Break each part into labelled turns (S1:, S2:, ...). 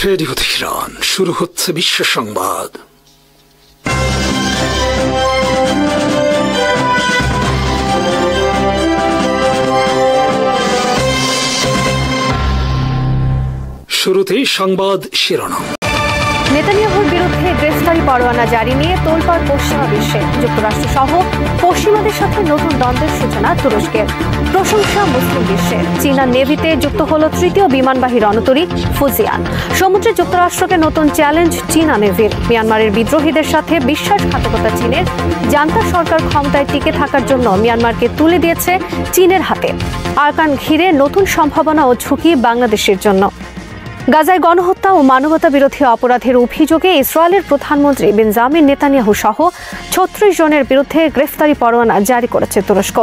S1: Radio Tehran, শুরু হচ্ছে বিশ্ব সংবাদ। শুরুতেই সংবাদ শিরোনাম।
S2: নেতানিয়াহুর বিরুদ্ধে গ্রেফতারি পরোয়ানা জারি নিয়ে তোলপাড় পশ্চিমা বিশ্বে। যুক্তরাষ্ট্র সহ পশ্চিমাদের সাথে নতুন দ্বন্দ্বের সূচনা তুরস্কের। প্রশংসা মুসলিম বিশ্বের। চীনা নেভিতে যুক্ত হল তৃতীয় বিমানবাহী রণতরী ফুজিয়ান। সমুদ্রে যুক্তরাষ্ট্রকে নতুন চ্যালেঞ্জ চীনা নেভির। মিয়ানমারের বিদ্রোহীদের সাথে বিশ্বাসঘাতকতা চীনের। জান্তা সরকার ক্ষমতায় টিকে থাকার জন্য মিয়ানমারকে তুলে দিয়েছে চীনের হাতে। আরাকান ঘিরে নতুন সম্ভাবনা ও ঝুঁকি বাংলাদেশের জন্য। গাজায় গণহত্যা ও মানবতা বিরোধী অপরাধের অভিযোগে ইসরায়েলের প্রধানমন্ত্রী বেঞ্জামিন নেতানিয়াহু সহ ৩৬ জনের বিরুদ্ধে গ্রেফতারি পরোয়ানা জারি করেছে তুরস্ক।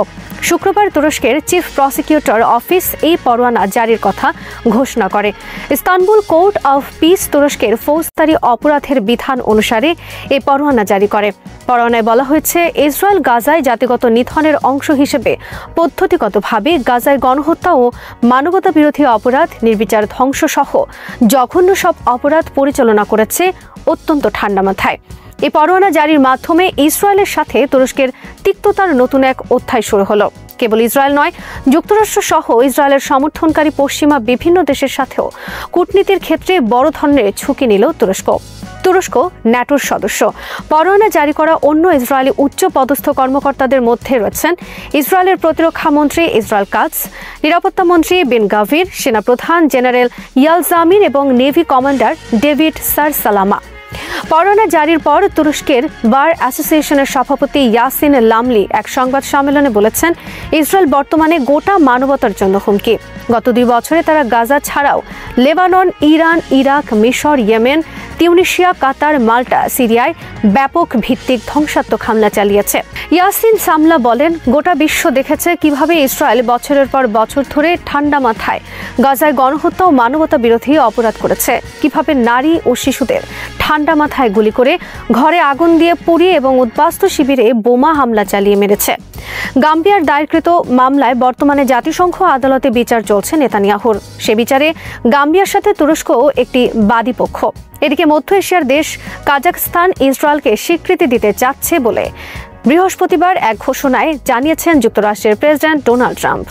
S2: শুক্রবার তুরস্কের চিফ প্রসিকিউটর অফিস এই পরোয়ানা জারির কথা ঘোষণা করে। ইস্তানবুল কোর্ট অফ পিস তুরস্কের ফৌজদারি অপরাধের বিধান অনুসারে এই পরোয়ানা জারি করে। পরোয়ানায় বলা হয়েছে, ইসরায়েল গাজায় জাতিগত নিধনের অংশ হিসেবে পদ্ধতিগতভাবে গাজায় গণহত্যা ও মানবতা বিরোধী অপরাধ, নির্বিচার ধ্বংস সহ জঘন্য সব অপরাধ পরিচালনা করেছে অত্যন্ত ঠান্ডা মাথায়। এই পরোয়ানা জারির মাধ্যমে ইসরায়েলের সাথে তুরস্কের তিক্ততার নতুন এক অধ্যায় শুরু হলো। কেবল ইসরায়েল নয়, যুক্তরাষ্ট্র সহ ইসরায়েলের সমর্থনকারী পশ্চিমা বিভিন্ন দেশের সাথেও কূটনীতির ক্ষেত্রে বড় ধরনের ঝুঁকি নিল তুরস্ক। তুরস্ক ন্যাটোর সদস্য। পরোয়ানা জারি করা অন্য ইসরায়েলি উচ্চ পদস্থ কর্মকর্তাদের মধ্যে রয়েছেন ইসরায়েলের প্রতিরক্ষা মন্ত্রী ইসরায়েল কাটস, নিরাপত্তা মন্ত্রী বেন গাভির, সেনাপ্রধান জেনারেল ইয়াল জামিন এবং নেভি কমান্ডার ডেভিড সারসালামা। পরোয়ানা জারির পর তুরস্কের বার অ্যাসোসিয়েশনের সভাপতি ইয়াসিন লামলি এক সংবাদ সম্মেলনে বলেছেন, ইসরায়েল বর্তমানে গোটা মানবতার জন্য হুমকি। গত 2 বছরে তারা গাজা ছাড়াও লেবানন, ইরান, ইরাক, মিশর, ইয়েমেন, তিউনিশিয়া, কাতার, মাল্টা, সিরিয়ায় ব্যাপক ভিত্তিক ধ্বংসাত্মক হামলা চালিয়েছে। ইয়াসিন সামলা বলেন, গোটা বিশ্ব দেখেছে কিভাবে ইসরায়েল বছরের পর বছর ধরে ঠান্ডা মাথায় গাজায় গণহত্যা ও মানবতা বিরোধী অপরাধ করেছে, কিভাবে নারী ও শিশুদের ঠান্ডা মাথায় গুলি করে, ঘরে আগুন দিয়ে পুড়িয়ে এবং উদ্বাস্তু শিবিরে বোমা হামলা চালিয়ে মেরেছে। গাম্বিয়ার দায়েরকৃত মামলায় বর্তমানে জাতিসংঘ আদালতে বিচার চলছে নেতানিয়াহুর। সে বিচারে গাম্বিয়ার সাথে তুরস্কও একটি বাদী পক্ষ। এদিকে মধ্য এশিয়ার দেশ কাজাখস্তান ইসরায়েলকে স্বীকৃতি দিতে চাচ্ছে বলে বৃহস্পতিবার এক ঘোষণায় জানিয়েছেন যুক্তরাষ্ট্রের প্রেসিডেন্ট ডোনাল্ড ট্রাম্প।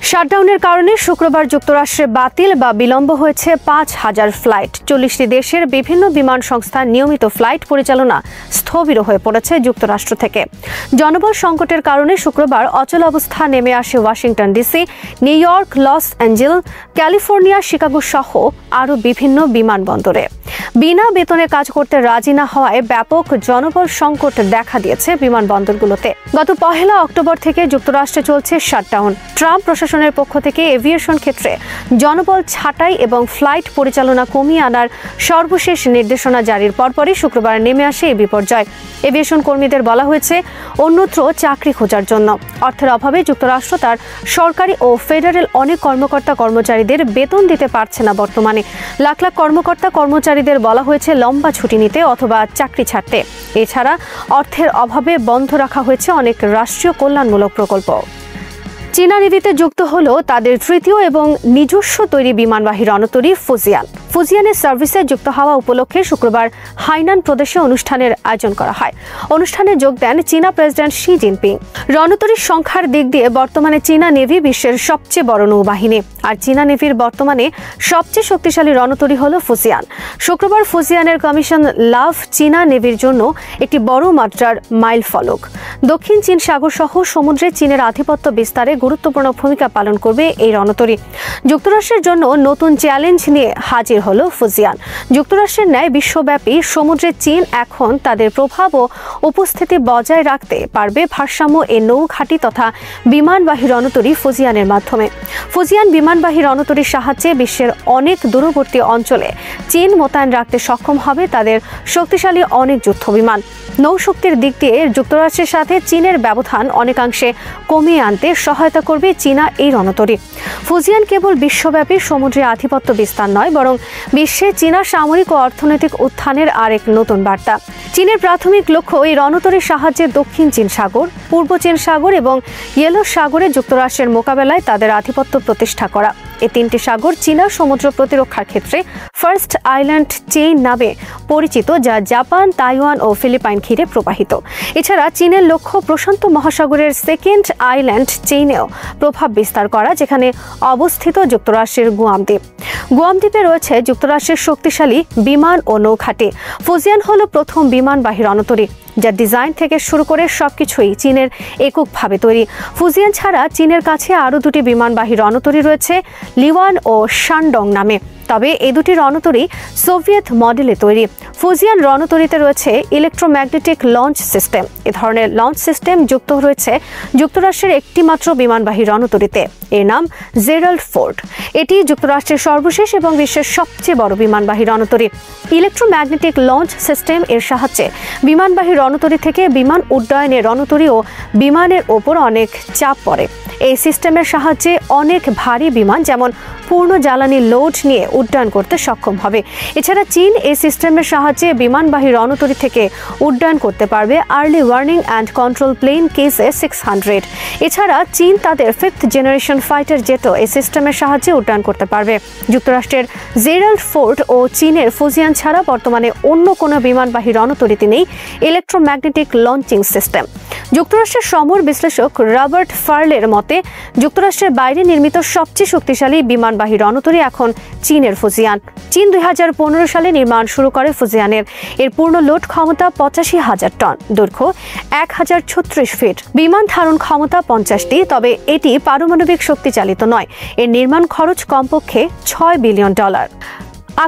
S2: শাটডাউনের কারণে শুক্রবার যুক্তরাষ্ট্রে বাতিল বা বিলম্ব হয়েছে ৫,০০০ ফ্লাইট। ৪০টি দেশের বিভিন্ন বিমান সংস্থার নিয়মিত ফ্লাইট পরিচালনা স্থবির হয়ে পড়েছে যুক্তরাষ্ট্র থেকে। জনবল সংকটের কারণে শুক্রবার অচল অবস্থা নেমে আসে Washington DC, new York, Los Angeles, California, Chicago সহ আরও বিভিন্ন বিমানবন্দরে। বিনা বেতনে কাজ করতে রাজি না হওয়ায় ব্যাপক জনবল সংকট দেখা দিয়েছে বিমানবন্দরগুলোতে। গত ১ অক্টোবর থেকে যুক্তরাষ্ট্রে চলছে শাটডাউন। ট্রাম্প প্রশাসনের পক্ষ থেকে এভিয়েশন ক্ষেত্রে জনবল ছাঁটাই এবং ফ্লাইট পরিচালনা কমিয়ে আনার সর্বশেষ নির্দেশনা জারির পরপরই শুক্রবার নেমে আসে এই বিপর্যয়। এভিয়েশন কর্মীদের বলা হয়েছে অন্যত্র চাকরি খোঁজার জন্য। অর্থের অভাবে যুক্তরাষ্ট্র তার সরকারি ও ফেডারেল অনেক কর্মকর্তা কর্মচারীদের বেতন দিতে পারছে না বর্তমানে। লাখ লাখ কর্মকর্তা কর্মচারীদের বলা হয়েছে লম্বা ছুটি নিতে অথবা চাকরি ছাড়তে। এছাড়া অর্থের অভাবে বন্ধ রাখা হয়েছে অনেক রাষ্ট্রীয় কল্যাণমূলক প্রকল্প। চীনা নেভিতে যুক্ত হল তাদের তৃতীয় এবং নিজস্ব তৈরি বিমানবাহী রণতরী ফুজিয়ান। ফুজিয়ানের সার্ভিসে যুক্ত হওয়া উপলক্ষে শুক্রবার হাইনান প্রদেশে অনুষ্ঠানের আয়োজন করা হয়। অনুষ্ঠানে যোগ দেন চীনা প্রেসিডেন্ট শি জিনপিং। রণতরীর সংখ্যার দিক দিয়ে বর্তমানে চীনা নেভি বিশ্বের সবচেয়ে বড় নৌবাহিনী, আর চীনা নেভির বর্তমানে সবচেয়ে শক্তিশালী রণতরী হল ফুজিয়ান। শুক্রবার ফুজিয়ানের কমিশন লাভ চীনা নেভির জন্য একটি বড় মাত্রার মাইল ফলক। দক্ষিণ চীন সাগর সহ সমুদ্রে চীনের আধিপত্য বিস্তারে গুরুত্বপূর্ণ ভূমিকা পালন করবে এই রণতরী। যুক্তরাষ্ট্রের জন্য নতুন চ্যালেঞ্জ নিয়ে হাজির হলো ফুজিয়ান। যুক্তরাষ্ট্রের ন্যায় বিশ্বব্যাপী সমুদ্রে চীন এখন তাদের প্রভাব ও উপস্থিতি বজায় রাখতে পারবে ভারসাম্য এই নৌ ঘাঁটি তথা বিমানবাহী রণতরী ফুজিয়ানের মাধ্যমে। ফুজিয়ান বিমানবাহী রণতরীর সাহায্যে বিশ্বের অনেক দূরবর্তী অঞ্চলে চীন মোতায়েন রাখতে সক্ষম হবে তাদের শক্তিশালী অনেক যুদ্ধ বিমান। নৌশক্তির দিক দিয়ে যুক্তরাষ্ট্রের সাথে চীনের ব্যবধান অনেকাংশে কমিয়ে আনতে সহায়তা করবে চীনা এই রণতরী। ফুজিয়ান কেবল বিশ্বব্যাপী সমুদ্রে আধিপত্য বিস্তার নয়, বরং বিশ্বে চীনা সামরিক ও অর্থনৈতিক উত্থানের আরেক নতুন বার্তা। চীনের প্রাথমিক লক্ষ্য এই রণতরীর সাহায্যে দক্ষিণ চীন সাগর, পূর্ব চীন সাগর এবং ইয়েলো সাগরে যুক্তরাষ্ট্রের মোকাবেলায় তাদের আধিপত্য প্রতিষ্ঠা করা। এই 3টি সাগর চীনা সমুদ্র প্রতিরক্ষার ক্ষেত্রে ফার্স্ট আইল্যান্ড চেইন নামে পরিচিত, যা জাপান, তাইওয়ান ও ফিলিপাইন ঘিরে প্রবাহিত। এছাড়া চীনের লক্ষ্য প্রশান্ত মহাসাগরের সেকেন্ড আইল্যান্ড চেইনেও প্রভাব বিস্তার করা, যেখানে অবস্থিত যুক্তরাষ্ট্রের গুয়াম দ্বীপ। গুয়াম দ্বীপে রয়েছে যুক্তরাষ্ট্রের শক্তিশালী বিমান ও নৌঘাঁটি। ফুজিয়ান হলো প্রথম বিমানবাহী রণতরী, যার ডিজাইন থেকে শুরু করে সবকিছুই চীনের এককভাবে তৈরি। ফুজিয়ান ছাড়া চীনের কাছে আরও দুটি বিমানবাহী রণতরী রয়েছে, লিওয়ান ও শানডং নামে। তবে এই দুটি রণতরী সোভিয়েত মডেলে তৈরি। ফুজিয়ান রণতরীতে রয়েছে ইলেকট্রোম্যাগনেটিক লঞ্চ সিস্টেম। এ ধরনের লঞ্চ সিস্টেম যুক্ত রয়েছে যুক্তরাষ্ট্রের একটিমাত্র বিমানবাহী রণতরীতে, এর নাম জেরাল্ড ফোর্ড। এটি যুক্তরাষ্ট্রের সর্বশেষ এবং বিশ্বের সবচেয়ে বড় বিমানবাহী রণতরী। ইলেকট্রোম্যাগনেটিক লঞ্চ সিস্টেম এর সাহায্যে বিমানবাহী রণতরী থেকে বিমান উড্ডয়নে রণতরী ও বিমানের ওপর অনেক চাপ পড়ে। এই সিস্টেমের সাহায্যে অনেক ভারী বিমান যেমন পূর্ণ জ্বালানি লোড নিয়ে উড্ডয়ন করতে সক্ষম হবে। এছাড়া চীন এই সিস্টেমের সাহায্যে বিমানবাহী রণতরী থেকে উড্ডয়ন করতে পারবে early warning and control plane কেসে 600। এছাড়া চীন তাদের 5th জেনারেশন ফাইটার জেটও এই সিস্টেমের সাহায্যে উড্ডয়ন করতে পারবে। যুক্তরাষ্ট্রের জেরাল্ড ফোর্ড ও চীনের ফুজিয়ান ছাড়া বর্তমানে অন্য কোনো বিমানবাহী রণতরীতে নেই ইলেকট্রোম্যাগনেটিক লঞ্চিং সিস্টেম। যুক্তরাষ্ট্রের সমর বিশ্লেষক রবার্ট ফার্লের মতে, যুক্তরাষ্ট্রের বাইরে নির্মিত সবচেয়ে শক্তিশালী বিমানবাহী রণতরী এখন চীনের ফুজিয়ান। চীন 2015 সালে নির্মাণ শুরু করে ফুজিয়ানের। এর পূর্ণ লোড ক্ষমতা 85,000 টন, দৈর্ঘ্য 1036 ফিট, বিমান ধারণ ক্ষমতা 50টি। তবে এটি পারমাণবিক শক্তি চালিত নয়। এর নির্মাণ খরচ কমপক্ষে $6 বিলিয়ন।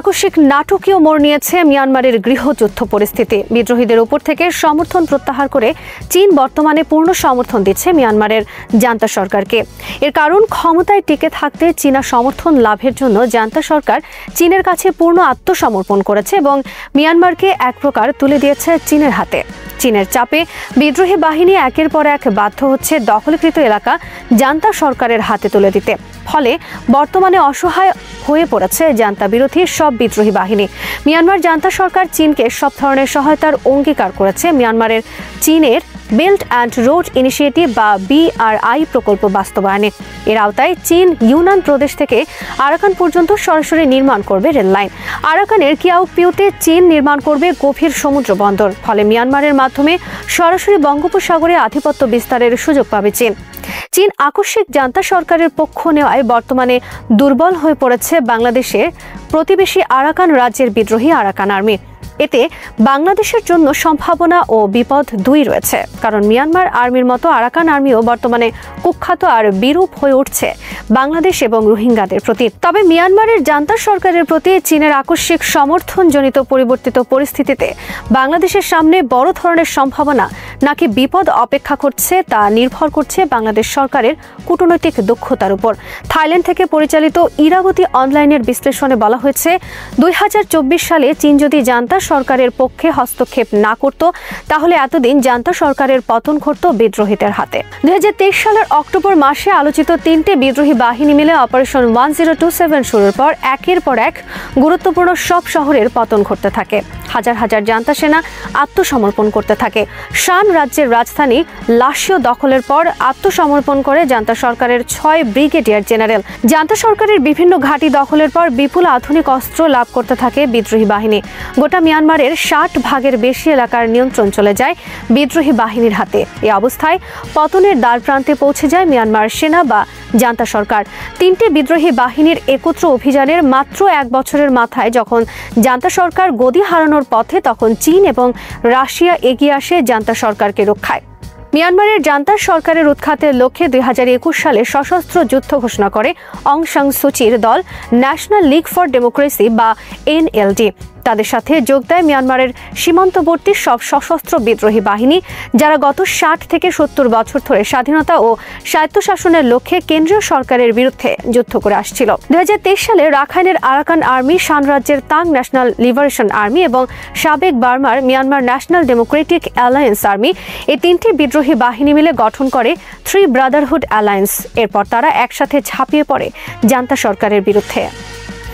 S2: আকস্মিক নাটকীয় মোড় নিয়েছে মিয়ানমারের গৃহযুদ্ধ পরিস্থিতি। বিদ্রোহীদের উপর থেকে সমর্থন প্রত্যাহার করে চীন বর্তমানে পূর্ণ সমর্থন দিচ্ছে মিয়ানমারের জান্তা সরকারকে। এর কারণ, ক্ষমতায় টিকে থাকতে চীনা সমর্থন লাভের জন্য জান্তা সরকার চীনের কাছে পূর্ণ আত্মসমর্পণ করেছে এবং মিয়ানমারকে এক প্রকার তুলে দিয়েছে চীনের হাতে। চীনের চাপে বিদ্রোহী বাহিনী একের পর এক বাধ্য হচ্ছে দখলকৃত এলাকা জান্তা সরকারের হাতে তুলে দিতে। ফলে বর্তমানে অসহায় হয়ে পড়েছে জান্তা বিরোধী সব বিদ্রোহী বাহিনী। মিয়ানমার জান্তা সরকার চীনকে সব ধরনের সহায়তার অঙ্গীকার করেছে মিয়ানমারের চীনের বেল্ট অ্যান্ড রোড ইনিশিয়েটিভ বা BRI প্রকল্প বাস্তবায়নে। এর আওতায় চীন ইউনান প্রদেশ থেকে আরাকান পর্যন্ত সরাসরি নির্মাণ করবে রেললাইন। আরাকানের কিয়াওপিউতে চীন নির্মাণ করবে গভীর সমুদ্র বন্দর। ফলে মিয়ানমারের মাধ্যমে সরাসরি বঙ্গোপসাগরে আধিপত্য বিস্তারের সুযোগ পাবে চীন। চীন আকস্মিক জান্তা সরকারের পক্ষ নেওয়ায় বর্তমানে দুর্বল হয়ে পড়েছে বাংলাদেশের প্রতিবেশী আরাকান রাজ্যের বিদ্রোহী আরাকান আর্মি। এতে বাংলাদেশের জন্য সম্ভাবনা ও বিপদ দুই রয়েছে, কারণ মিয়ানমার আর্মির মতো আরাকান আর্মিও বর্তমানে কুখ্যাত আর বিরূপ হয়ে উঠছে বাংলাদেশ এবং রোহিঙ্গাদের প্রতি। তবে মিয়ানমারের জান্তা সরকারের প্রতি চীনের আকস্মিক সমর্থনজনিত পরিবর্তিত পরিস্থিতিতে বাংলাদেশের সামনে বড় ধরনের সম্ভাবনা নাকি বিপদ অপেক্ষা করছে তা নির্ভর করছে বাংলাদেশ সরকারের কূটনৈতিক দক্ষতার উপর। থাইল্যান্ড থেকে পরিচালিত ইরাবতী অনলাইনের বিশ্লেষণে বলা হয়েছে, 2024 সালে চীন যদি জান্তা সরকারের পক্ষে হস্তক্ষেপ না করত, তাহলে এতদিন জান্তা সরকারের পতন ঘটত বিদ্রোহীদের হাতে। 2023 সালের অক্টোবর মাসে আলোচিত 3টে বিদ্রোহী বাহিনী মিলে অপারেশন 1027 শুরুর পর একের পর এক গুরুত্বপূর্ণ সব শহরের পতন ঘটতে থাকে। হাজার হাজার জান্তা সেনা আত্মসমর্পণ করতে থাকে। শান রাজ্যের রাজধানী লাসিও দখলের পর আত্মসমর্পণ করে জান্তা সরকারের 6 ব্রিগেডিয়ার জেনারেল। জান্তা সরকারের বিভিন্ন ঘাঁটি দখলের পর বিপুল আধুনিক অস্ত্র লাভ করতে থাকে বিদ্রোহী বাহিনী। গোটা মিয়ানমারের 60% বেশি এলাকার নিয়ন্ত্রণ চলে যায় বিদ্রোহী বাহিনীর হাতে। এই অবস্থায় পতনের দ্বার প্রান্তে পৌঁছে যায় মিয়ানমার সেনা বা জান্তা সরকার। 3টে বিদ্রোহী বাহিনীর একত্র অভিযানের মাত্র 1 বছরের মাথায় যখন জান্তা সরকার গদি হারানোর পথে, তখন চীন এবং রাশিয়া এগিয়ে আসে জান্তা সরকারকে রক্ষায়। মিয়ানমারের জান্তা সরকারের উৎখাতের লক্ষ্যে 2021 সালে সশস্ত্র যুদ্ধ ঘোষণা করে অং সান সুচির দল ন্যাশনাল লিগ ফর ডেমোক্রেসি বা NLD। তাদের সাথে যোগ দেয় মিয়ানমারের সীমান্তবর্তী সব সশস্ত্র বিদ্রোহী বাহিনী, যারা গত 60 থেকে 70 বছর ধরে স্বাধীনতা ও স্বায়ত্তশাসনের লক্ষ্যে কেন্দ্রীয় সরকারের বিরুদ্ধে যুদ্ধ করে আসছিল। 2023 সালে রাখাইনের আরাকান আর্মি, শান রাজ্যের তাং ন্যাশনাল লিবারেশন আর্মি এবং সাবেক বার্মার Myanmar National Democratic Alliance Army, এই 3টি বিদ্রোহী বাহিনী মিলে গঠন করে 3 ব্রাদারহুড অ্যালায়েন্স। এরপর তারা একসাথে ঝাঁপিয়ে পড়ে জান্তা সরকারের বিরুদ্ধে।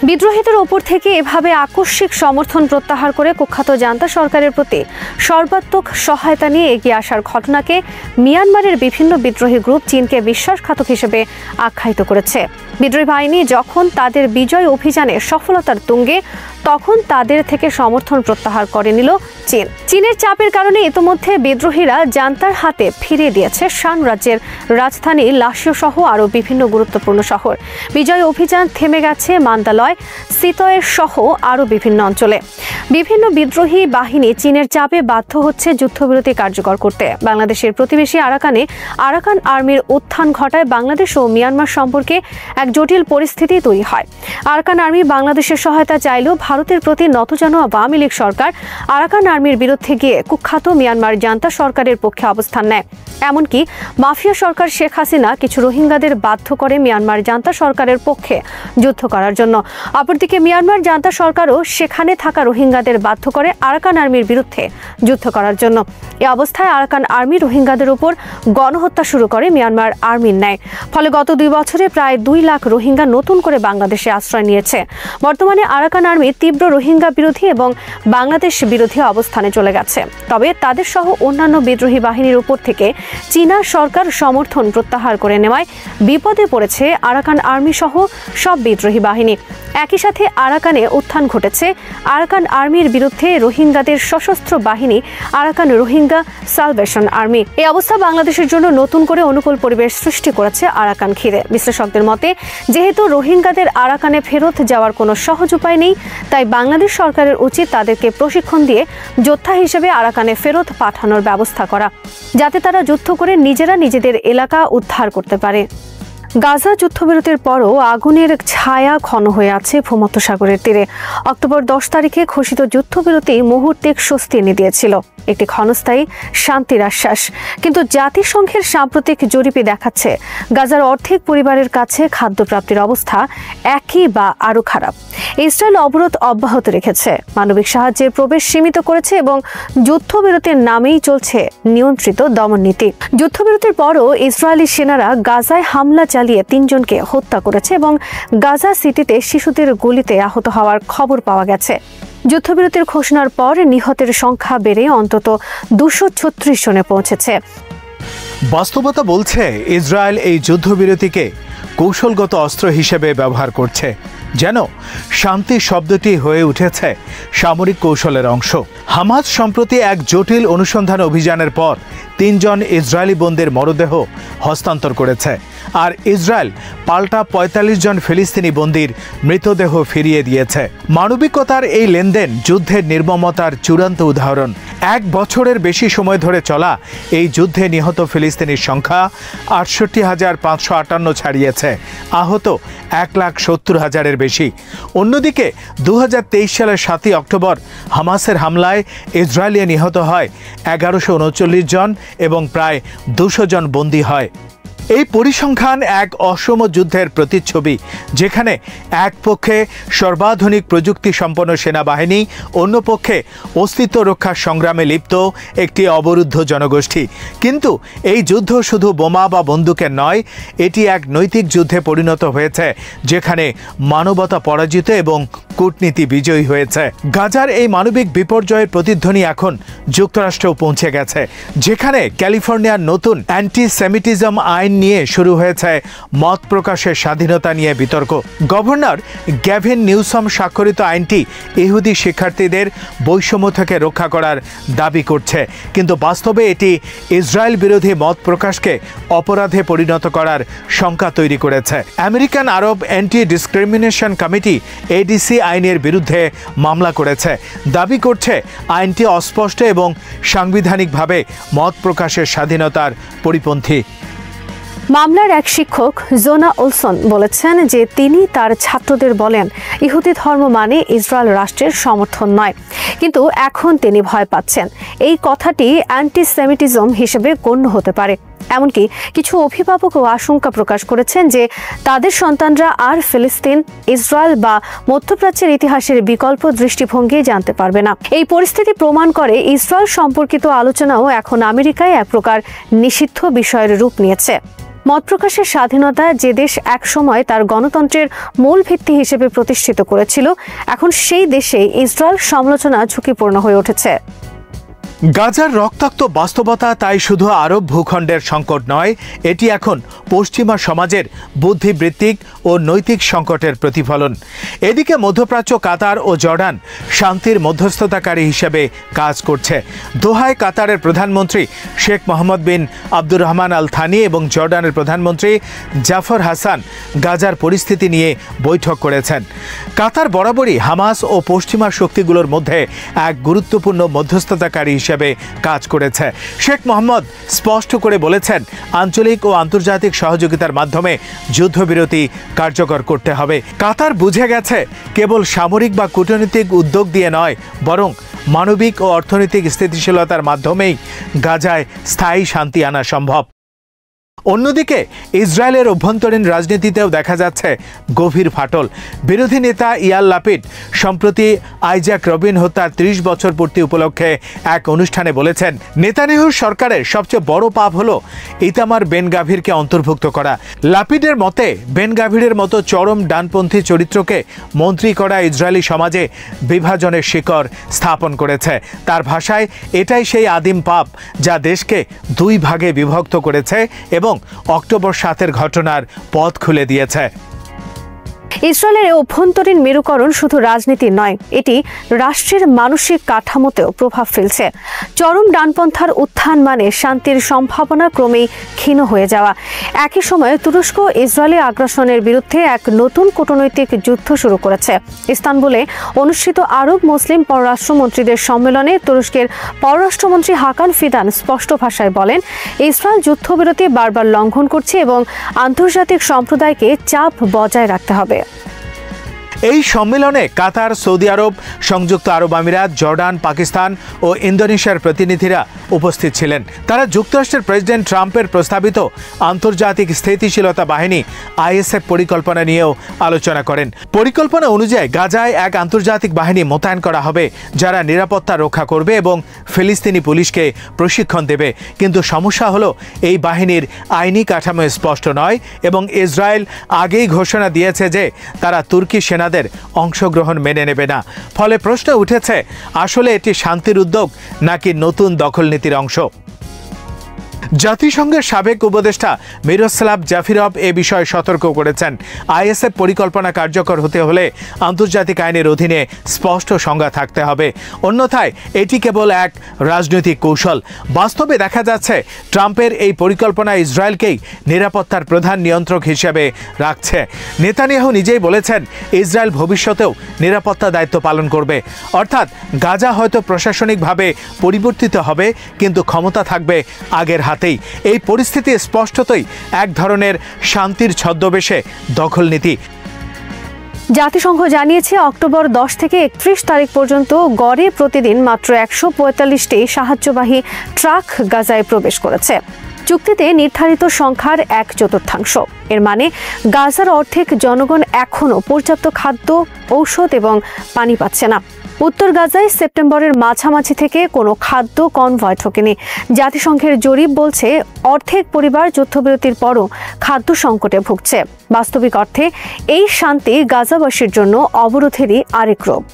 S2: বিদ্রোহীদের ওপর থেকে এভাবে আকস্মিক সমর্থন প্রত্যাহার করে কুখ্যাত জান্তা সরকারের প্রতি সর্বাত্মক সহায়তা নিয়ে এগিয়ে আসার ঘটনাকে মিয়ানমারের বিভিন্ন বিদ্রোহী গ্রুপ চীনকে বিশ্বাসঘাতক হিসেবে আখ্যায়িত করেছে। বিদ্রোহী বাহিনী যখন তাদের বিজয় অভিযানে সফলতার তুঙ্গে, তখন তাদের থেকে সমর্থন প্রত্যাহার করে নিল চীন। চীনের চাপের কারণে ইতোমধ্যে বিদ্রোহীরা জান্তার হাতে ফিরিয়ে দিয়েছে শান রাজ্যের রাজধানী লাসিও সহ আরও বিভিন্ন গুরুত্বপূর্ণ শহর। বিজয় অভিযান থেমে গেছে মান্দালয়, সিতয়ের সহ আরও বিভিন্ন অঞ্চলে। বিভিন্ন বিদ্রোহী বাহিনী চীনের চাপে বাধ্য হচ্ছে যুদ্ধবিরতি কার্যকর করতে। বাংলাদেশের প্রতিবেশী আরাকানে আরাকান আর্মির উত্থান ঘটায় বাংলাদেশ ও মিয়ানমার সম্পর্কে এক জটিল পরিস্থিতি তৈরি হয়। আরাকান আর্মি বাংলাদেশের সহায়তা চাইলেও ভারতের প্রতি নতজানু আওয়ামী লীগ সরকার আরাকান আর্মির বিরুদ্ধে গিয়ে কুখ্যাত মিয়ানমার জান্তা সরকারের পক্ষে অবস্থান নেয়। এমনকি মাফিয়া সরকার শেখ হাসিনা কিছু রোহিঙ্গাদের বাধ্য করে মিয়ানমার জান্তা সরকারের পক্ষে যুদ্ধ করার জন্য। অপরদিকে মিয়ানমার জান্তা সরকারও সেখানে থাকা রোহিঙ্গাদের বাধ্য করে আরাকান আর্মির বিরুদ্ধে যুদ্ধ করার জন্য। এ অবস্থায় আরাকান আর্মি রোহিঙ্গাদের উপর গণহত্যা শুরু করে মিয়ানমার আর্মির ন্যায়। ফলে গত 2 বছরে প্রায় 2 লাখ রোহিঙ্গা নতুন করে বাংলাদেশে আশ্রয় নিয়েছে। বর্তমানে আরাকান আর্মি তীব্র রোহিঙ্গা বিরোধী এবং বাংলাদেশ বিরোধী অবস্থানে চলে গেছে। তবে তাদের সহ অন্যান্য বিদ্রোহী বাহিনীর উপর থেকে চীনা সরকার সমর্থন প্রত্যাহার করে নেওয়ায় বিপদে পড়েছে আরাকান আর্মি সহ সব বিদ্রোহী বাহিনী। একই সাথে আরাকানে উত্থান ঘটেছে আরাকান আর্মির বিরুদ্ধে রোহিঙ্গাদের সশস্ত্র বাহিনী আরাকান রোহিঙ্গা সালভেশন আর্মি। এই অবস্থা বাংলাদেশের জন্য নতুন করে অনুকূল পরিবেশ সৃষ্টি করেছে আরাকান ঘিরে। বিশ্লেষকদের মতে, যেহেতু রোহিঙ্গাদের আরাকানে ফেরত যাওয়ার কোনো সহজ উপায় নেই, তাই বাংলাদেশ সরকারের উচিত তাদেরকে প্রশিক্ষণ দিয়ে যোদ্ধা হিসেবে আরাকানে ফেরত পাঠানোর ব্যবস্থা করা, যাতে তারা যুদ্ধ করে নিজেরা নিজেদের এলাকা উদ্ধার করতে পারে। গাজা যুদ্ধবিরতির পরও আগুনের ছায়া ঘন হয়ে আছে ভূমধ্যসাগরের তীরে। অক্টোবর 10 তারিখে ঘোষিত যুদ্ধবিরতি মুহূর্তে স্বস্তি এনে দিয়েছিল, একটি ক্ষণস্থায়ী শান্তির আশ্বাস। কিন্তু জাতিসংঘের সাম্প্রতিক জরিপে দেখাচ্ছে গাজার অর্ধেক পরিবারের কাছে খাদ্যপ্রাপ্তির অবস্থা একই বা আরও খারাপ। ইসরায়েল অবরোধ অব্যাহত রেখেছে, মানবিক সাহায্যের প্রবেশ সীমিত করেছে এবং যুদ্ধবিরতির নামেই চলছে নিয়ন্ত্রিত দমন নীতি। যুদ্ধবিরতির পরও ইসরায়েলি সেনারা গাজায় হামলা চালিয়ে 3 জনকে হত্যা করেছে এবং গাজা সিটিতে শিশুদের গুলিতে আহত হওয়ার খবর পাওয়া গেছে। যুদ্ধবিরতির ঘোষণার পর নিহতের সংখ্যা বেড়ে অন্তত 236 জনে পৌঁছেছে।
S3: বাস্তবতা বলছে ইসরায়েল এই যুদ্ধবিরতিকে কৌশলগত অস্ত্র হিসেবে ব্যবহার করছে, যেন শান্তি শব্দটি হয়ে উঠেছে সামরিক কৌশলের অংশ। হামাস সম্প্রতি এক জটিল অনুসন্ধান অভিযানের পর 3 জন ইসরায়েলি বন্দীর মরদেহ হস্তান্তর করেছে, আর ইসরায়েল পাল্টা 45 জন ফিলিস্তিনি বন্দীর মৃতদেহ ফিরিয়ে দিয়েছে। মানবিকতার এই লেনদেন যুদ্ধের নির্মমতার চূড়ান্ত উদাহরণ। 1 বছরের বেশি সময় ধরে চলা এই যুদ্ধে নিহত ফিলিস্তিনির সংখ্যা 68,558 ছাড়িয়েছে, আহত 1,70,000-এর বেশি। অন্যদিকে 2023 সালের 7 অক্টোবর হামাসের হামলায় ইসরায়েলে নিহত হয় 1139 জন এবং প্রায় 200 জন বন্দী হয়। এই পরিসংখ্যান এক অসম যুদ্ধের প্রতিচ্ছবি, যেখানে এক পক্ষে সর্বাধুনিক প্রযুক্তি সম্পন্ন সেনাবাহিনী, অন্য পক্ষে অস্তিত্ব রক্ষার সংগ্রামে লিপ্ত একটি অবরুদ্ধ জনগোষ্ঠী। কিন্তু এই যুদ্ধ শুধু বোমা বা বন্দুকের নয়, এটি এক নৈতিক যুদ্ধে পরিণত হয়েছে, যেখানে মানবতা পরাজিত এবং কূটনীতি বিজয়ী হয়েছে। গাজার এই মানবিক বিপর্যয়ের প্রতিধ্বনি এখন যুক্তরাষ্ট্রেও পৌঁছে গেছে, যেখানে ক্যালিফোর্নিয়ার নতুন অ্যান্টি-সেমিটিজম আইন নিয়ে শুরু হয়েছে মত প্রকাশের স্বাধীনতা নিয়ে বিতর্ক। গভর্নর গ্যাভিন নিউসম স্বাক্ষরিত আইনটি ইহুদি শিক্ষার্থীদের বৈষম্য থেকে রক্ষা করার দাবি করছে, কিন্তু বাস্তবে এটি ইসরায়েল বিরোধী মত প্রকাশকে অপরাধে পরিণত করার শঙ্কা তৈরি করেছে। আমেরিকান আরব অ্যান্টি ডিসক্রিমিনেশন কমিটি এডিসি আইনের বিরুদ্ধে মামলা করেছে, দাবি করছে আইনটি অস্পষ্ট এবং সাংবিধানিকভাবে মত প্রকাশের স্বাধীনতার পরিপন্থী।
S2: মামলার এক শিক্ষক জোনা ওলসন বলেছেন যে তিনি তার ছাত্রদের বলেন ইহুদি ধর্ম মানে ইসরায়েল রাষ্ট্রের সমর্থন নয়, কিন্তু এখন তিনি ভয় পাচ্ছেন এই কথাটি অ্যান্টিসেমিটিজম হিসেবে গণ্য হতে পারে। এমনকি কিছু অভিভাবকও আশঙ্কা প্রকাশ করেছেন যে তাদের সন্তানরা আর ফিলিস্তিন, ইসরায়েল বা মধ্যপ্রাচ্যের ইতিহাসের বিকল্প দৃষ্টিভঙ্গি জানতে পারবে না। এই পরিস্থিতি প্রমাণ করে ইসরায়েল সম্পর্কিত আলোচনাও এখন আমেরিকায় এক প্রকার নিষিদ্ধ বিষয়ের রূপ নিয়েছে। মত প্রকাশের স্বাধীনতা যে দেশ একসময় তার গণতন্ত্রের মূল ভিত্তি হিসেবে প্রতিষ্ঠিত করেছিল, এখন সেই দেশে ইসরায়েল সমালোচনা ঝুঁকিপূর্ণ হয়ে উঠেছে।
S3: গাজার রক্তাক্ত বাস্তবতা তাই শুধু আরব ভূখণ্ডের সংকট নয়, এটি এখন পশ্চিমা সমাজের বুদ্ধিবৃত্তিক ও নৈতিক সংকটের প্রতিফলন। এদিকে মধ্যপ্রাচ্য, কাতার ও জর্ডান শান্তির মধ্যস্থতাকারী হিসেবে কাজ করছে। দোহায় কাতারের প্রধানমন্ত্রী শেখ মোহাম্মদ বিন আব্দুর রহমান আল থানি এবং জর্ডানের প্রধানমন্ত্রী জাফর হাসান গাজার পরিস্থিতি নিয়ে বৈঠক করেছেন। কাতার বরাবরই হামাস ও পশ্চিমা শক্তিগুলোর মধ্যে এক গুরুত্বপূর্ণ মধ্যস্থতাকারী হিসেবে কাজ করেছে। শেখ মোহাম্মদ স্পষ্ট করে বলেছেন, আঞ্চলিক ও আন্তর্জাতিক সহযোগিতার মাধ্যমে যুদ্ধবিরতি কার্যকর করতে হবে। কাতার বুঝে গেছে কেবল সামরিক বা কূটনৈতিক উদ্যোগ দিয়ে নয়, বরং মানবিক ও অর্থনৈতিক স্থিতিশীলতার মাধ্যমেই গাজায় স্থায়ী শান্তি আনা সম্ভব। অন্যদিকে ইসরায়েলের অভ্যন্তরীণ রাজনীতিতেও দেখা যাচ্ছে গভীর ফাটল। বিরোধী নেতা ইয়ার লাপিড সম্প্রতি আইজাক রবিন হত্যার 30 বছর পূর্তি উপলক্ষে এক অনুষ্ঠানে বলেছেন, নেতানিয়াহুর সরকারের সবচেয়ে বড় পাপ হল ইতামার বেন গাভিরকে অন্তর্ভুক্ত করা। লাপিডের মতে, বেন গাভিরের মতো চরম ডানপন্থী চরিত্রকে মন্ত্রী করা ইসরায়েলি সমাজে বিভাজনের শিকড় স্থাপন করেছে। তার ভাষায়, এটাই সেই আদিম পাপ যা দেশকে 2 ভাগে বিভক্ত করেছে এবং অক্টোবর 7-এর ঘটনার পথ খুলে দিয়েছে।
S2: ইসরায়েলের অভ্যন্তরীণ মেরুকরণ শুধু রাজনীতি নয়, এটি রাষ্ট্রের মানসিক কাঠামোতেও প্রভাব ফেলছে। চরম ডানপন্থার উত্থান মানে শান্তির সম্ভাবনা ক্রমেই ক্ষীণ হয়ে যাওয়া। একই সময়ে তুরস্ক ইসরায়েলি আগ্রাসনের বিরুদ্ধে এক নতুন কূটনৈতিক যুদ্ধ শুরু করেছে। ইস্তানবুলে অনুষ্ঠিত আরব মুসলিম পররাষ্ট্রমন্ত্রীদের সম্মেলনে তুরস্কের পররাষ্ট্রমন্ত্রী হাকান ফিদান স্পষ্ট ভাষায় বলেন, ইসরায়েল যুদ্ধবিরতি বারবার লঙ্ঘন করছে এবং আন্তর্জাতিক সম্প্রদায়কে চাপ বজায় রাখতে হবে।
S3: এই সম্মেলনে কাতার, সৌদি আরব, সংযুক্ত আরব আমিরাত, জর্ডান, পাকিস্তান ও ইন্দোনেশিয়ার প্রতিনিধিরা উপস্থিত ছিলেন। তারা যুক্তরাষ্ট্রের প্রেসিডেন্ট ট্রাম্পের প্রস্তাবিত আন্তর্জাতিক স্থিতিশীলতা বাহিনী আইএসএফ পরিকল্পনা নিয়েও আলোচনা করেন। পরিকল্পনা অনুযায়ী গাজায় এক আন্তর্জাতিক বাহিনী মোতায়েন করা হবে, যারা নিরাপত্তা রক্ষা করবে এবং ফিলিস্তিনি পুলিশকে প্রশিক্ষণ দেবে। কিন্তু সমস্যা হলো, এই বাহিনীর আইনি কাঠামো স্পষ্ট নয় এবং ইসরায়েল আগেই ঘোষণা দিয়েছে যে তারা তুর্কি সেনাদের অংশগ্রহণ মেনে নেবে না। ফলে প্রশ্ন উঠেছে, আসলে এটি শান্তির উদ্যোগ নাকি নতুন দখল নীতির অংশ? জাতিসংঘের সাবেক উপদেষ্টা মিরোস্লাভ জাফিরভ এ বিষয়ে সতর্ক করেছেন, আইএসএফ পরিকল্পনা কার্যকর হতে হলে আন্তর্জাতিক আইনের অধীনে স্পষ্ট সংজ্ঞা থাকতে হবে, অন্যথায় এটি কেবল এক রাজনৈতিক কৌশল। বাস্তবে দেখা যাচ্ছে ট্রাম্পের এই পরিকল্পনা ইসরায়েলকেই নিরাপত্তার প্রধান নিয়ন্ত্রক হিসেবে রাখছে। নেতানিয়াহু নিজেই বলেছেন, ইসরায়েল ভবিষ্যতেও নিরাপত্তা দায়িত্ব পালন করবে। অর্থাৎ গাজা হয়তো প্রশাসনিকভাবে পরিবর্তিত হবে, কিন্তু ক্ষমতা থাকবে আগের হাতে। এই পরিস্থিতি স্পষ্টতই এক ধরনের শান্তির ছদ্মবেশে দখল নীতি।
S2: জাতিসংঘ জানিয়েছে, অক্টোবর 10 থেকে 31 তারিখ পর্যন্ত গড়ে প্রতিদিন মাত্র 145টি সাহায্যবাহী ট্রাক গাজায় প্রবেশ করেছে। চুক্তিতে নির্ধারিত সংখ্যার 1/4। এর মানে গাজার অর্ধেক জনগণ এখনও পর্যাপ্ত খাদ্য, ঔষধ এবং পানি পাচ্ছে না। উত্তর গাজায় সেপ্টেম্বরের মাঝামাঝি থেকে কোনো খাদ্য কনভয় ঢোকেনি। জাতিসংঘের জরিপ বলছে, অর্ধেক পরিবার যুদ্ধবিরতির পরও খাদ্য সংকটে ভুগছে। বাস্তবিক অর্থে এই শান্তি গাজাবাসীর জন্য অবরোধেরই আরেক রূপ।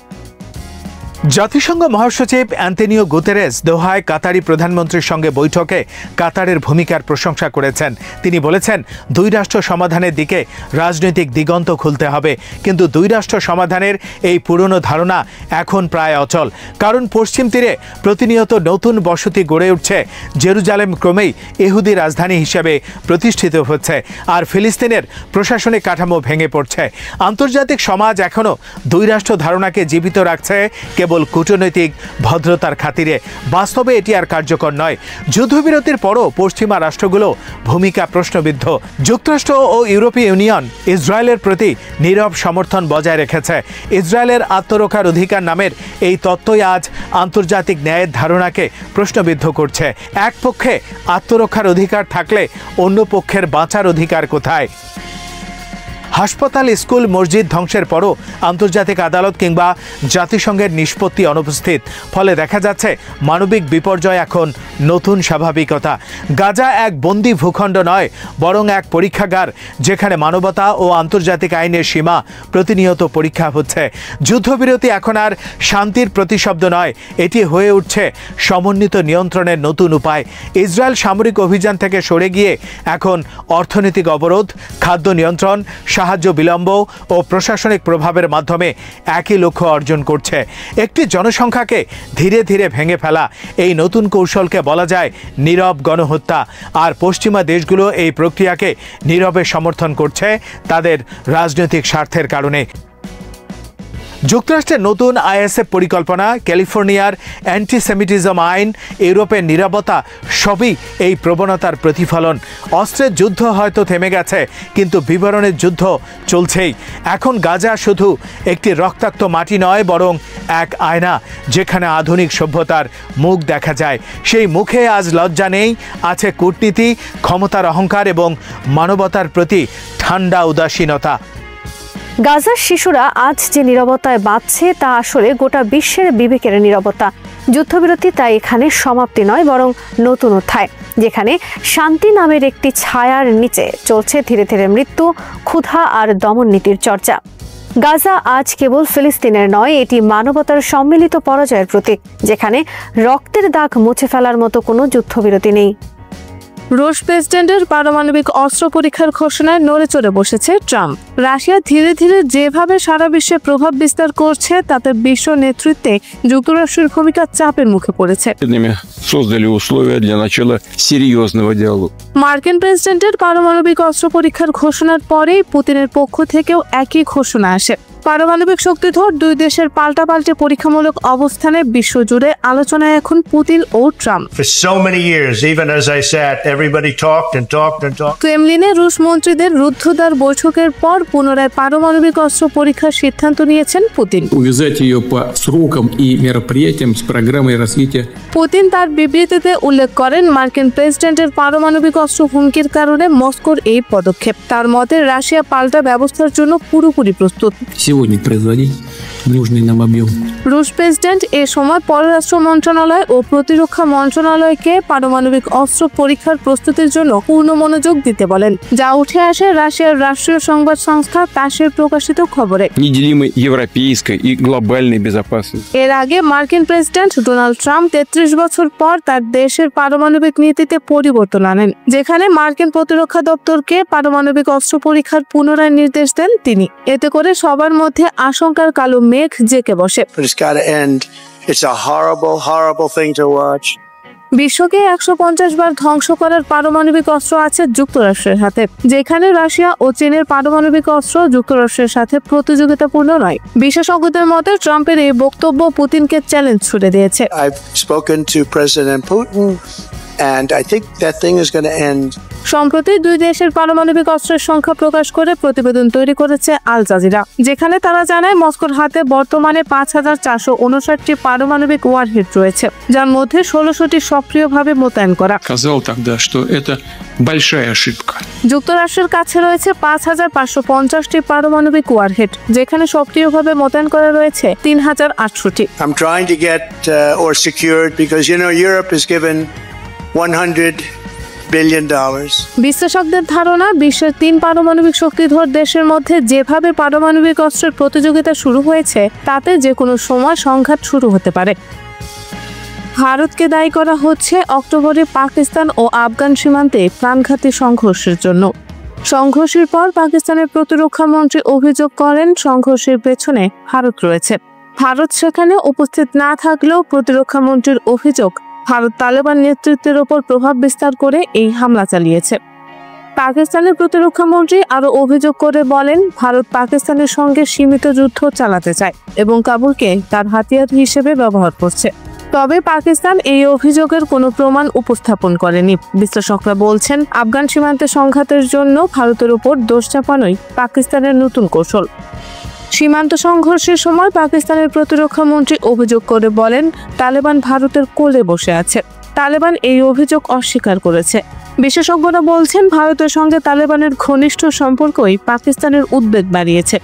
S3: জাতিসংঘ মহাসচিব অ্যান্তোনিও গুতেরেস দোহায় কাতারি প্রধানমন্ত্রীর সঙ্গে বৈঠকে কাতারের ভূমিকার প্রশংসা করেছেন। তিনি বলেছেন, 2 রাষ্ট্র সমাধানের দিকে রাজনৈতিক দিগন্ত খুলতে হবে। কিন্তু 2 রাষ্ট্র সমাধানের এই পুরনো ধারণা এখন প্রায় অচল, কারণ পশ্চিম তীরে প্রতিনিয়ত নতুন বসতি গড়ে উঠছে। জেরুজালেম ক্রমেই ইহুদি রাজধানী হিসেবে প্রতিষ্ঠিত হচ্ছে, আর ফিলিস্তিনের প্রশাসনিক কাঠামো ভেঙে পড়ছে। আন্তর্জাতিক সমাজ এখনও 2 রাষ্ট্র ধারণাকে জীবিত রাখছে কেবল কূটনৈতিক ভদ্রতার খাতিরে। বাস্তবে এটি আর কার্যকর নয়। যুদ্ধবিরতির পরও পশ্চিমা রাষ্ট্রগুলো ভূমিকা প্রশ্নবিদ্ধ। যুক্তরাষ্ট্র ও ইউরোপীয় ইউনিয়ন ইসরায়েলের প্রতি নীরব সমর্থন বজায় রেখেছে। ইসরায়েলের আত্মরক্ষার অধিকার নামের এই তত্ত্বই আজ আন্তর্জাতিক ন্যায়ের ধারণাকে প্রশ্নবিদ্ধ করছে। এক পক্ষে আত্মরক্ষার অধিকার থাকলে অন্য পক্ষের বাঁচার অধিকার কোথায়? হাসপাতাল, স্কুল, মসজিদ ধ্বংসের পরও আন্তর্জাতিক আদালত কিংবা জাতিসংঘের নিষ্পত্তি অনুপস্থিত। ফলে দেখা যাচ্ছে মানবিক বিপর্যয় এখন নতুন স্বাভাবিকতা। গাজা এক বন্দি ভূখণ্ড নয়, বরং এক পরীক্ষাগার, যেখানে মানবতা ও আন্তর্জাতিক আইনের সীমা প্রতিনিয়ত পরীক্ষা হচ্ছে। যুদ্ধবিরতি এখন আর শান্তির প্রতিশব্দ নয়, এটি হয়ে উঠছে সমন্বিত নিয়ন্ত্রণের নতুন উপায়। ইসরায়েল সামরিক অভিযান থেকে সরে গিয়ে এখন অর্থনৈতিক অবরোধ, খাদ্য নিয়ন্ত্রণ, সাহায্য বিলম্ব ও প্রশাসনিক প্রভাবের মাধ্যমে একই লক্ষ্য অর্জন করছে, একটি জনসংখ্যাকে ধীরে ধীরে ভেঙে ফেলা। এই নতুন কৌশলকে বলা যায় নীরব গণহত্যা। আর পশ্চিমা দেশগুলো এই প্রক্রিয়াকে নীরবে সমর্থন করছে তাদের রাজনৈতিক স্বার্থের কারণে। যুক্তরাষ্ট্রের নতুন আইএসএফ পরিকল্পনা, ক্যালিফোর্নিয়ার অ্যান্টিসেমিটিজম আইন, ইউরোপের নীরবতা সবই এই প্রবণতার প্রতিফলন। অস্ত্রের যুদ্ধ হয়তো থেমে গেছে, কিন্তু বিবরণের যুদ্ধ চলছেই। এখন গাজা শুধু একটি রক্তাক্ত মাটি নয়, বরং এক আয়না, যেখানে আধুনিক সভ্যতার মুখ দেখা যায়। সেই মুখে আজ লজ্জা নেই, আছে কূটনীতি, ক্ষমতার অহংকার এবং মানবতার প্রতি ঠান্ডা উদাসীনতা।
S2: গাজার শিশুরা আজ যে নীরবতায় বাঁচছে তা আসলে গোটা বিশ্বের বিবেকের নীরবতা। যুদ্ধবিরতি তাই এখানে সমাপ্তি নয়, বরং নতুন অধ্যায়, যেখানে শান্তি নামের একটি ছায়ার নিচে চলছে ধীরে ধীরে মৃত্যু, ক্ষুধা আর দমন নীতির চর্চা। গাজা আজ কেবল ফিলিস্তিনের নয়, এটি মানবতার সম্মিলিত পরাজয়ের প্রতীক, যেখানে রক্তের দাগ মুছে ফেলার মতো কোনো যুদ্ধবিরতি নেই।
S4: রুশ প্রেসিডেন্টের পারমাণবিক অস্ত্র পরীক্ষার ঘোষণায় নড়ে চড়ে বসেছে ট্রাম্প। রাশিয়া ধীরে ধীরে যেভাবে সারা বিশ্বে প্রভাব বিস্তার করছে, তাতে বিশ্ব নেতৃত্বে যুক্তরাষ্ট্রের ভূমিকা চাপের মুখে পড়েছে। মার্কিন প্রেসিডেন্টের পারমাণবিক অস্ত্র পরীক্ষার ঘোষণার পরেই পুতিনের পক্ষ থেকেও একই ঘোষণা আসে। পারমাণবিক শক্তিধর দুই দেশের পাল্টাপাল্টে পরীক্ষামূলক অবস্থানে বিশ্বজুড়ে আলোচনায় এখন পুতিন ও ট্রাম্প। ক্রেমলিনে রুশ মন্ত্রীদের রুদ্ধদ্বার বৈঠকের পর পুনরায় পারমাণবিক অস্ত্র পরীক্ষার সিদ্ধান্ত নিয়েছেন পুতিন। পুতিন তার বিবৃতিতে উল্লেখ করেন, মার্কিন প্রেসিডেন্টের পারমাণবিক অস্ত্র হুমকির কারণে মস্কোর এই পদক্ষেপ। তার মতে রাশিয়া পাল্টা ব্যবস্থার জন্য পুরোপুরি প্রস্তুত। রুশ প্রেসিডেন্ট এ সময় পররাষ্ট্র মন্ত্রণালয় ও প্রতিরক্ষা মন্ত্রণালয়কে পারমাণবিক অস্ত্র পরীক্ষার প্রস্তুতির জন্য পূর্ণ মনোযোগ দিতে বলেন, যা উঠে আসে রাশিয়ার রাষ্ট্রীয় সংবাদ সংস্থা তাসের প্রকাশিত খবরে। এর আগে মার্কিন প্রেসিডেন্ট ডোনাল্ড ট্রাম্প 33 বছর পর তার দেশের পারমাণবিক নীতিতে পরিবর্তন আনেন, যেখানে মার্কিন প্রতিরক্ষা দপ্তরকে পারমাণবিক অস্ত্র পরীক্ষার পুনরায় নির্দেশ দেন তিনি। এতে করে সবার মধ্যে আশঙ্কার কালো মেঘ জেঁকে বসে। বিশ্বকে 150 বার ধ্বংস করার পারমাণবিক অস্ত্র আছে যুক্তরাষ্ট্রের হাতে, যেখানে রাশিয়া ও চীনের পারমাণবিক অস্ত্র যুক্তরাষ্ট্রের সাথে প্রতিযোগিতাপূর্ণ নয়। বিশেষজ্ঞদের মতে ট্রাম্পের এই বক্তব্য পুতিনকে চ্যালেঞ্জ ছুড়ে দিয়েছে।
S5: And I think that thing is going to end.
S4: সম্প্রতি দুই দেশের পারমাণবিক অস্ত্রের সংখ্যা প্রকাশ করে প্রতিবেদন তৈরি করেছে আল জাজিরা, যেখানে তারা জানায় মস্কোর হাতে বর্তমানে 5459টি পারমাণবিক ওয়ারহেড রয়েছে, যার মধ্যে 16টি সক্রিয়ভাবে মোতায়েন করা। যুক্তরাষ্ট্রের কাছে রয়েছে 5550টি পারমাণবিক ওয়ারহেড, যেখানে সক্রিয়ভাবে মোতায়েন করা রয়েছে 3800টি।
S5: I'm trying to get or secured because Europe is given $100 billion.
S4: বিশ্লেষকদের ধারণা, বিশ্বের 3 পারমাণবিক শক্তিধর দেশের মধ্যে যেভাবে পারমাণবিক অস্ত্রের প্রতিযোগিতা শুরু হয়েছে, তাতে যে কোনো সময় সংঘাত শুরু হতে পারে। ভারতকে দায়ী করা হচ্ছে অক্টোবরে পাকিস্তান ও আফগান সীমান্তে প্রাণঘাতী সংঘর্ষের জন্য। সংঘর্ষের পর পাকিস্তানের প্রতিরক্ষা মন্ত্রী অভিযোগ করেন সংঘর্ষের পেছনে ভারত রয়েছে। ভারত সেখানে উপস্থিত না থাকলেও প্রতিরক্ষা মন্ত্রীর অভিযোগ, ভারত তালেবান নেতৃত্বের ওপর প্রভাব বিস্তার করে এই হামলা চালিয়েছে। পাকিস্তানের প্রতিরক্ষা মন্ত্রী আরও অভিযোগ করে বলেন, ভারত পাকিস্তানের সঙ্গে সীমিত যুদ্ধ চালাতে চায় এবং কাবুলকে তার হাতিয়ার হিসেবে ব্যবহার করছে। তবে পাকিস্তান এই অভিযোগের কোনো প্রমাণ উপস্থাপন করেনি। বিশ্লেষকরা বলছেন, আফগান সীমান্তে সংঘাতের জন্য ভারতের উপর দোষ চাপানোই পাকিস্তানের নতুন কৌশল। সীমান্ত সংঘর্ষের সময় পাকিস্তানের প্রতিরক্ষা মন্ত্রী অভিযোগ করে বলেন, তালেবান ভারতের কোলে বসে আছে। তালেবান এই অভিযোগ অস্বীকার করেছে। বিশেষজ্ঞরা বলছেন, ভারতের সঙ্গে তালেবানের ঘনিষ্ঠ সম্পর্কই পাকিস্তানের উদ্বেগ বাড়িয়েছে।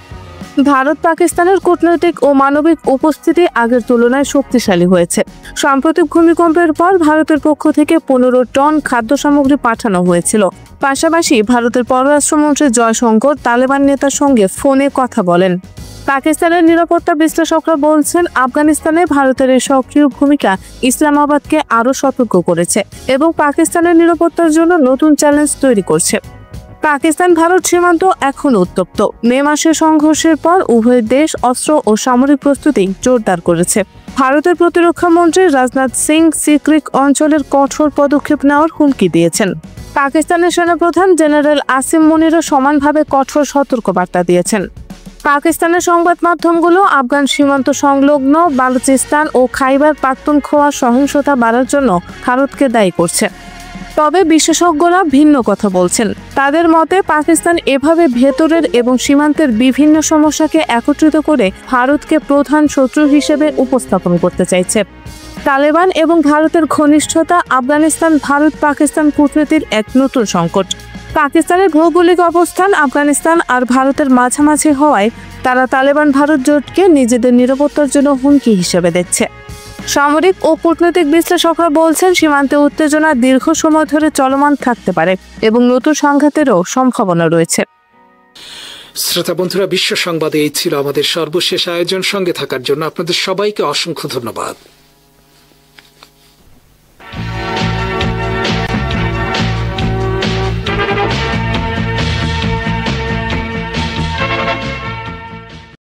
S4: ভারত পাকিস্তানের কূটনৈতিক ও মানবিক উপস্থিতি আগের তুলনায় শক্তিশালী হয়েছে। সাম্প্রতিক ভূমিকম্পের পর ভারতের পক্ষ থেকে 15 টন খাদ্য সামগ্রী পাঠানো হয়েছিল। পাশাপাশি ভারতের পররাষ্ট্রমন্ত্রী জয়শঙ্কর তালেবান নেতার সঙ্গে ফোনে কথা বলেন। পাকিস্তানের নিরাপত্তা বিশ্লেষকরা বলছেন, আফগানিস্তানে ভারতের এই সক্রিয় ভূমিকা ইসলামাবাদকে আরও সতর্ক করেছে এবং পাকিস্তানের নিরাপত্তার জন্য নতুন চ্যালেঞ্জ তৈরি করছে। পাকিস্তান ভারত সীমান্ত এখন উত্তপ্ত। মে মাসের সংঘর্ষের পর উভয় দেশ অস্ত্র ও সামরিক প্রস্তুতি জোরদার করেছে। ভারতের প্রতিরক্ষা মন্ত্রী রাজনাথ সিং সিক্রিক অঞ্চলের কঠোর পদক্ষেপ নেওয়ার হুমকি দিয়েছেন। পাকিস্তানের সেনাপ্রধান জেনারেল আসিম মুনিরও সমানভাবে কঠোর সতর্কবার্তা দিয়েছেন। পাকিস্তানের সংবাদ মাধ্যমগুলো আফগান সীমান্ত সংলগ্ন বালুচিস্তান ও খাইবার পাখতুনখোয়া সহিংসতা বাড়ার জন্য ভারতকে দায়ী করছে। তবে বিশেষজ্ঞরা ভিন্ন কথা বলছেন। তাদের মতে, পাকিস্তান এভাবে ভেতরের এবং সীমান্তের বিভিন্ন সমস্যাকে একত্রিত করে ভারতকে প্রধান শত্রু হিসেবে উপস্থাপন করতে চাইছে। তালেবান এবং ভারতের ঘনিষ্ঠতা আফগানিস্তান ভারত পাকিস্তান কূটনীতির এক নতুন সংকট। পাকিস্তানের ভৌগোলিক অবস্থান আফগানিস্তান আর ভারতের মাঝামাঝি হওয়ায় তারা তালেবান ভারত জোটকে নিজেদের নিরাপত্তার জন্য হুমকি হিসেবে দেখছে। সামরিক ও কূটনৈতিক বিশ্লেষকরা বলছেন, সীমান্তে উত্তেজনা দীর্ঘ সময় ধরে চলমান থাকতে পারে এবং নতুন সংঘাতেরও সম্ভাবনা রয়েছে।
S1: শ্রোতা বন্ধুরা, বিশ্ব সংবাদে এই ছিল আমাদের সর্বশেষ আয়োজন। সঙ্গে থাকার জন্য আপনাদের সবাইকে অসংখ্য ধন্যবাদ।